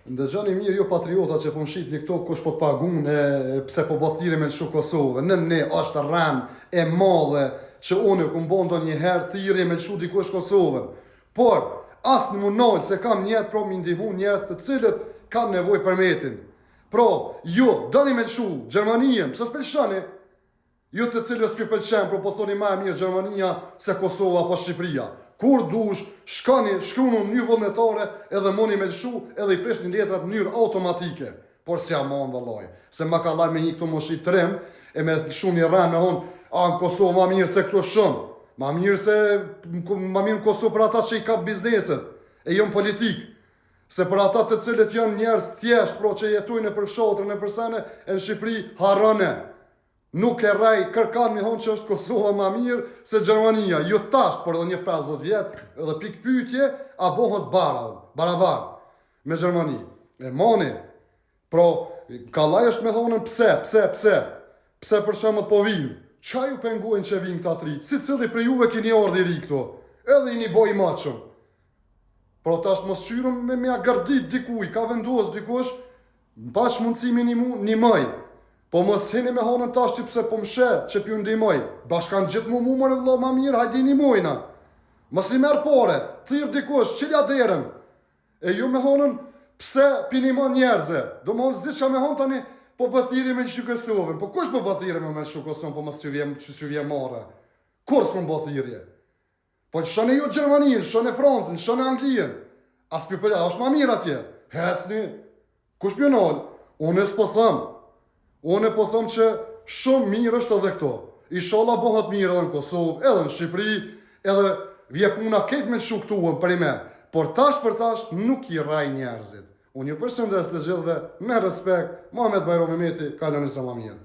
Ndëgjoni mirë jo patriota që po mshit një këto kush po të pagun pse po bothire me lëshu Kosovë. Ne është rran e madhe që unë ku mbondo një herë thirrje me lëshu dikush Kosovën. Por as në mundon se kam njerë pro mi ndihmu njerëz të cilët kam nevojë për metin. Pro, ju doni me lëshu Gjermanien, pse s'pëlqeni? Ju të cilës pi pëlqen, pro po thoni më mirë Gjermania se Kosova apo Shqipëria. Kur dush, shkoni, shkrunu në një vullnetare edhe moni me lëshu edhe i prishni letrat në mënyrë automatike. Por si amon vëllaj, se ma ka laj me një këto moshi trim e me lëshu një rran me hon, në Kosovë ma mirë se këto shumë. Ma mirë në Kosovë për ata që i kap bizneset e jënë politik. Se për ata të cilët janë njerëz thjesht, pro që jetojnë në përfshatrën e përsene e në Shqipëri harane. Nuk e rej kërkan mi thonë që është Kosova ma mirë se Gjermania. Jo tash, por edhe një 50 vjetë, edhe pik pyetje, a bohët barabar me Gjermani. E moni, pro, kalaj është me thonën pse për shemët po vinë. Qa ju pengojnë që vinë këta tri? Si cili për juve kini ardhi ri këto? Edhe i një boj maqëm. Pro tash mos qyrëm me mja gërdit dikuj, ka vendos dikush, bash mundësi minimum një maj. Po mos hini me honën tash që pse po mshe që pju ndihmoj. Bashkan gjithë mu mërë vëllo ma mirë, hajdi një mojna. Mos i merë pare, thirë dikush, qilja derën. E ju me honën pse pinimon njerëze. Do më honë zdi që me honë tani po bëthiri me që Kosovën. Po kush po bëthiri me që Kosovën, po mos që vje mare. Kur s'më bëthirje? Po që shënë ju Gjermanin, shënë Francën, shënë Anglien. As për pëllja, është ma mirë atje. Hecni. Kush pjo nëllë? Unë s'po thëmë. Unë po thëmë që shumë mirë është edhe këto. Inshallah bëhet mirë edhe në Kosovë, edhe në Shqipëri, edhe vje puna ketë me shuktuën për i me. Por tash për tash nuk i raj njerëzit. Unë ju përshëndes të gjithve me respekt, Muhamet Bajram Mehmeti, kaloni sa ma mirë.